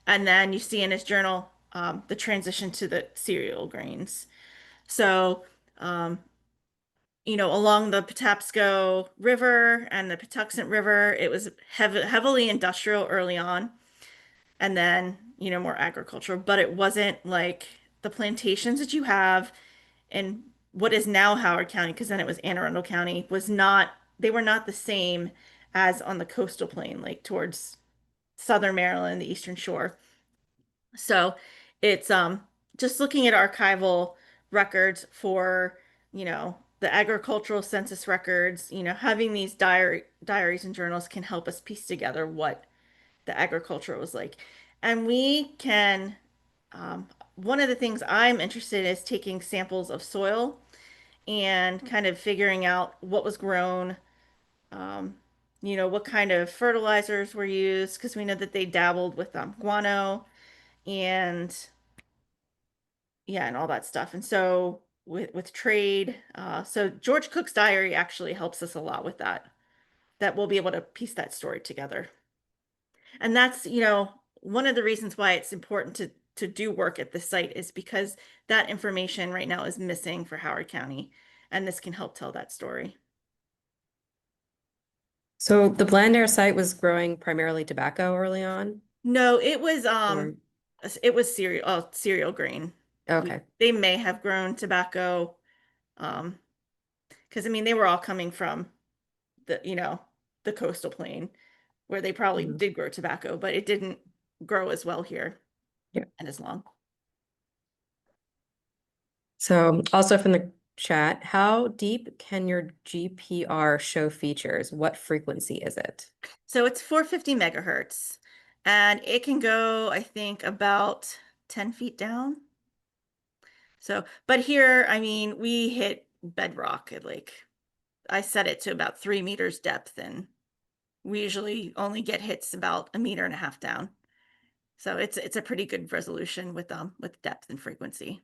And then you see in his journal the transition to the cereal grains. So, along the Patapsco River and the Patuxent River, it was heavily industrial early on, and then, more agricultural, but it wasn't like the plantations that you have in what is now Howard County, because then it was Anne Arundel County, they were not the same as on the coastal plain, like towards southern Maryland, the Eastern Shore. So it's just looking at archival records for, the agricultural census records, having these diaries and journals can help us piece together what the agriculture was like. And we can one of the things I'm interested in is taking samples of soil and kind of figuring out what was grown, um, what kind of fertilizers were used, because we know that they dabbled with guano and yeah, and all that stuff. And so with trade, so George Cook's diary actually helps us a lot with that. That we'll be able to piece that story together. And that's, one of the reasons why it's important to do work at this site is because that information right now is missing for Howard County, and this can help tell that story. So the Blandair site was growing primarily tobacco early on, No, or it was cereal grain. okay. They may have grown tobacco, um, because I mean they were all coming from the coastal plain where they probably Mhm. did grow tobacco, but it didn't grow as well here Yeah. and as long. So also from the chat, how deep can your GPR show features? What frequency is it? So it's 450 megahertz, and it can go, I think, about 10 feet down. So, but here, I mean, we hit bedrock at like, I set it to about 3 meters depth, and we usually only get hits about a meter and a half down. So it's a pretty good resolution with depth and frequency.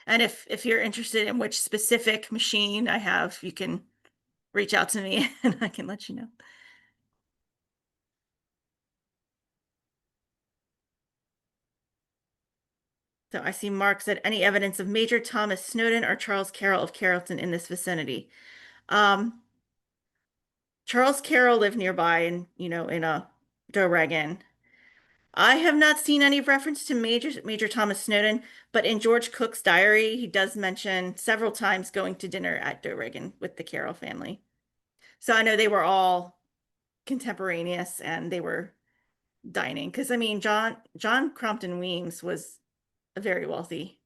And if you're interested in which specific machine I have, you can reach out to me and I can let you know. So I see Mark said any evidence of Major Thomas Snowden or Charles Carroll of Carrollton in this vicinity. Um, Charles Carroll lived nearby and in a Doregan. I have not seen any reference to Major Thomas Snowden, but in George Cook's diary, he does mention several times going to dinner at Doregan with the Carroll family. So I know they were all contemporaneous and they were dining because I mean John Crompton Weems was very wealthy.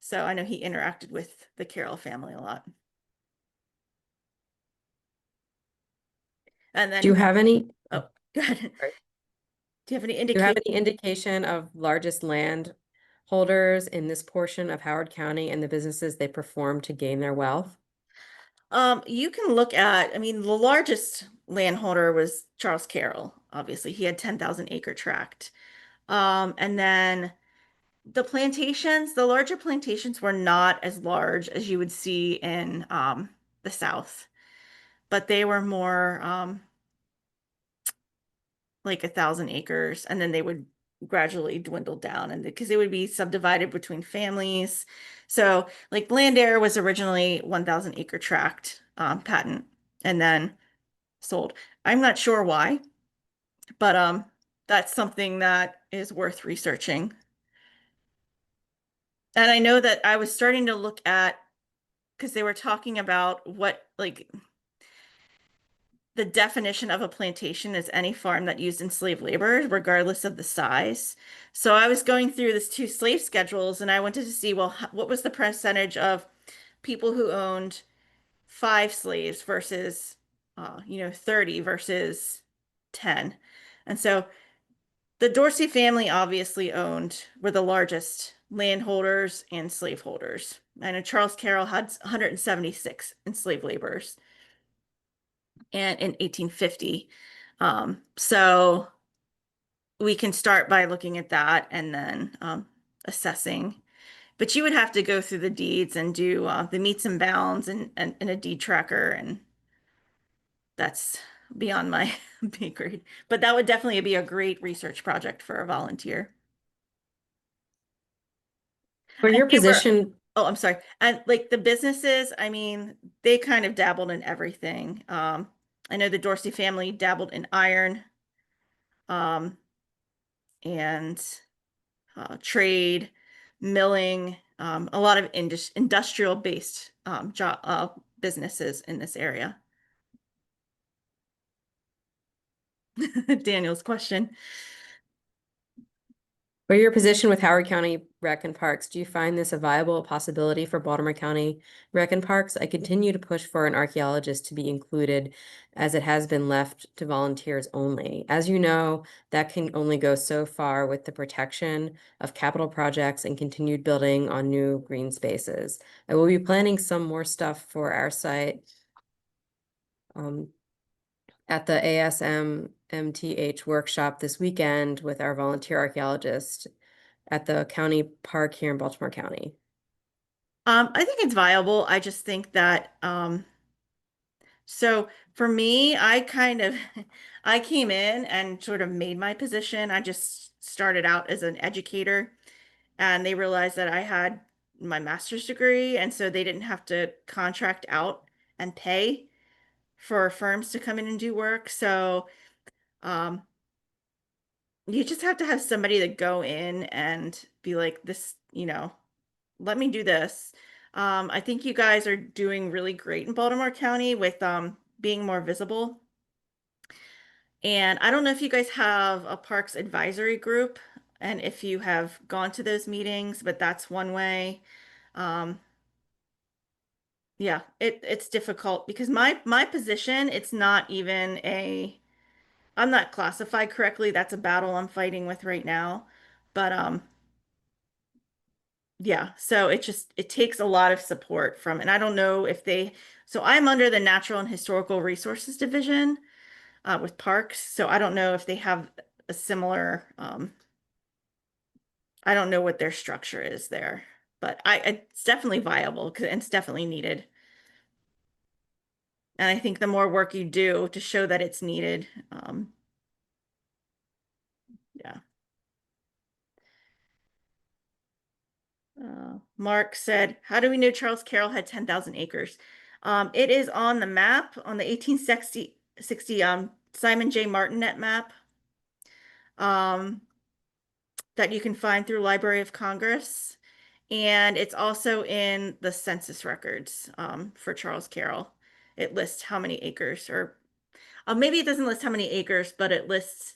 So I know he interacted with the Carroll family a lot. And Do you then, have any, oh, oh, good. sorry. Do you have any Do you have indication? any indication of largest land holders in this portion of Howard County and the businesses they perform to gain their wealth? You can look at, I mean, the largest landholder was Charles Carroll. Obviously, he had 10,000 acre tract. And then the larger plantations were not as large as you would see in the South, but they were more like 1,000 acres, and then they would gradually dwindle down, and because they would be subdivided between families. So, like Land was originally 1,000 acre tract patent, and then sold. I'm not sure why, but that's something that is worth researching. And I know that I was starting to look at because they were talking about what like the definition of a plantation is any farm that used enslaved labor, regardless of the size. So I was going through this two slave schedules and I wanted to see, well, what was the percentage of people who owned five slaves versus, 30 versus 10. And so the Dorsey family obviously were the largest landholders and slaveholders. I know Charles Carroll had 176 enslaved laborers and in 1850. So we can start by looking at that and then assessing. But you would have to go through the deeds and do the meets and bounds and a deed tracker, and that's beyond my pay grade. But that would definitely be a great research project for a volunteer. For And your they were, position, oh, I'm sorry. And like the businesses, I mean, they kind of dabbled in everything. I know the Dorsey family dabbled in iron, um, and trade, milling, a lot of industrial based job businesses in this area. Daniel's question. for your position with Howard County Rec and Parks, do you find this a viable possibility for Baltimore County Rec and Parks? I continue to push for an archaeologist to be included as it has been left to volunteers only. As you know, that can only go so far with the protection of capital projects and continued building on new green spaces. I will be planning some more stuff for our site um, at the ASM MTH workshop this weekend with our volunteer archaeologist at the county park here in Baltimore County. I think it's viable. I just think that so for me, I kind of I came in and sort of made my position. I just started out as an educator, and they realized that I had my master's degree, and so they didn't have to contract out and pay for firms to come in and do work. So um, you just have to have somebody to go in and be like, this, let me do this. I think you guys are doing really great in Baltimore County with being more visible. And I don't know if you guys have a parks advisory group and if you have gone to those meetings, but that's one way. Um, yeah, it's difficult because my position, it's not even I'm not classified correctly. That's a battle I'm fighting with right now. But yeah, so it takes a lot of support from, and I don't know if they, so I'm under the Natural and Historical Resources Division with parks, so I don't know if they have a similar I don't know what their structure is there, but it's definitely viable because it's definitely needed. And I think the more work you do to show that it's needed, yeah. Mark said, "How do we know Charles Carroll had 10,000 acres?" It is on the map on the 1860 Simon J. Martinet map um, that you can find through Library of Congress. And it's also in the census records for Charles Carroll. It lists how many acres, or maybe it doesn't list how many acres, but it lists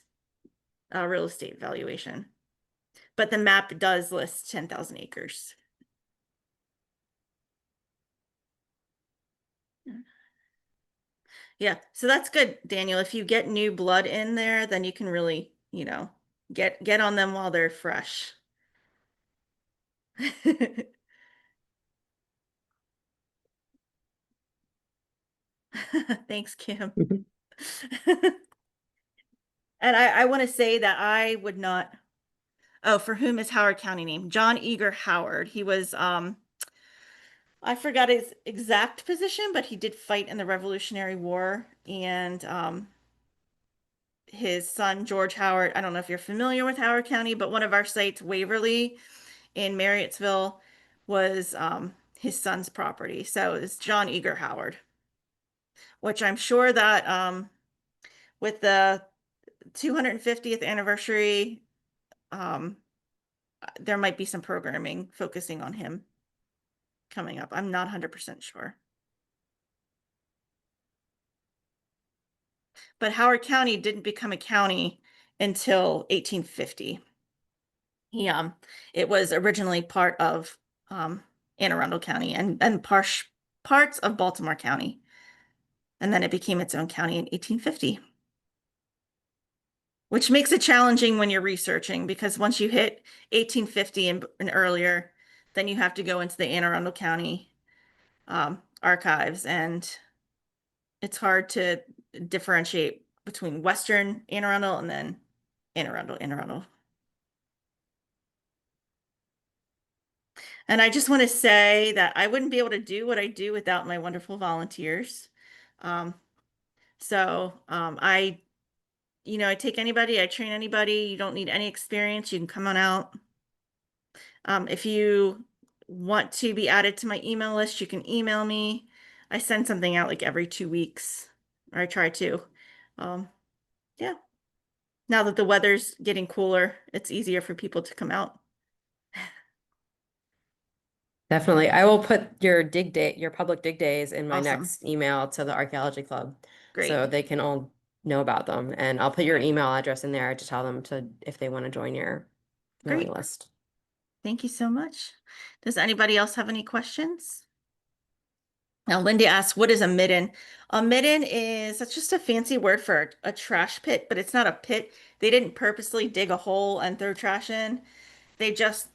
real estate valuation. But the map does list 10,000 acres. Yeah, so that's good, Daniel. If you get new blood in there, then you can really, get on them while they're fresh. Thanks, Kim. And I want to say that I would not. Oh, for whom is Howard County named? John Eager Howard. He was I forgot his exact position, but he did fight in the Revolutionary War. And his son, George Howard, I don't know if you're familiar with Howard County, but one of our sites, Waverly in Marriottsville, was his son's property. So it's John Eager Howard, which I'm sure that with the 250th anniversary, um, there might be some programming focusing on him coming up. I'm not 100% sure. But Howard County didn't become a county until 1850. He it was originally part of Anne Arundel County and parts of Baltimore County. And then it became its own county in 1850, which makes it challenging when you're researching because once you hit 1850 and earlier, then you have to go into the Anne Arundel County archives, and it's hard to differentiate between Western Anne Arundel and then Anne Arundel, Anne Arundel. And I just want to say that I wouldn't be able to do what I do without my wonderful volunteers. Um, I take anybody, I train anybody. You don't need any experience. You can come on out. If you want to be added to my email list, you can email me. I send something out like every 2 weeks, or I try to. Um, yeah. Now that the weather's getting cooler, it's easier for people to come out. Definitely. I will put your dig day, your public dig days in my Awesome. next email to the Archaeology Club so Great. they can all know about them. And I'll put your Okay. email address in there to tell them to if they want to join your mailing Great. list. Thank you so much. Does anybody else have any questions? Now, Linda asks, what is a midden? A midden is, that's just a fancy word for a trash pit, but it's not a pit. They didn't purposely dig a hole and throw trash in. They just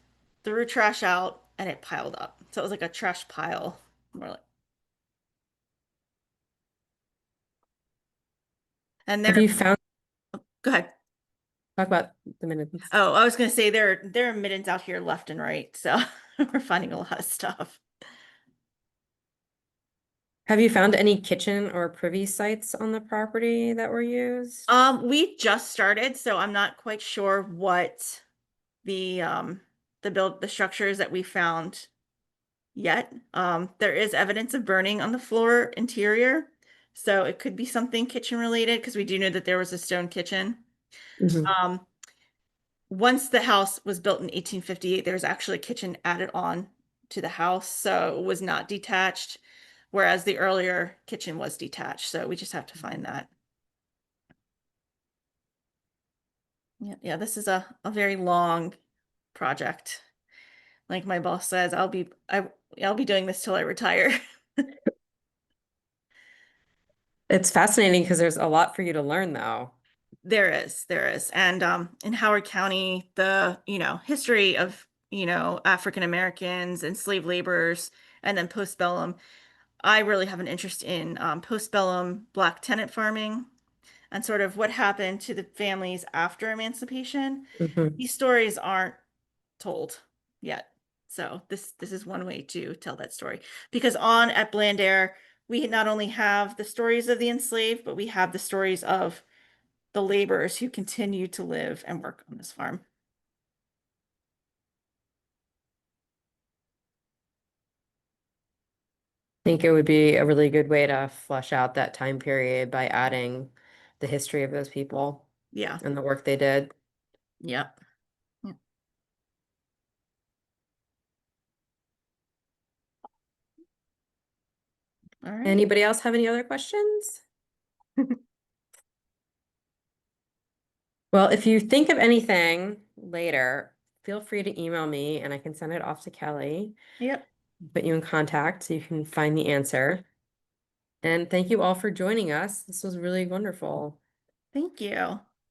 threw trash out and it piled up. So it was like a trash pile. More like, and Have they're, you found, go ahead. talk about the minutes. Oh, I was going to say there are middens out here left and right. So we're finding a lot of stuff. Have you found any kitchen or privy sites on the property that were used? We just started, so I'm not quite sure what the the structures that we found yet. There is evidence of burning on the floor interior, so it could be something kitchen related because we do know that there was a stone kitchen. Mhm. Um, Once the house was built in 1858, there was actually a kitchen added on to the house, so it was not detached, whereas the earlier kitchen was detached. So we just have to find that. Yeah, yeah, this is a very long project. Like my boss says, I'll be doing this till I retire. It's fascinating because there's a lot for you to learn, though. There is. And in Howard County, the, history of, African Americans and slave laborers and then postbellum, I really have an interest in postbellum black tenant farming and sort of what happened to the families after emancipation. Mhm. These stories aren't told yet. So this is one way to tell that story. Because on at Blandair, we not only have the stories of the enslaved, but we have the stories of the laborers who continue to live and work on this farm. Think it would be a really good way to flesh out that time period by adding the history of those people Yeah. and the work they did. Yeah. Yeah. All right. Anybody else have any other questions? Well, if you think of anything later, feel free to email me and I can send it off to Kelly, Yep. put you in contact so you can find the answer. And thank you all for joining us. This was really wonderful. Thank you.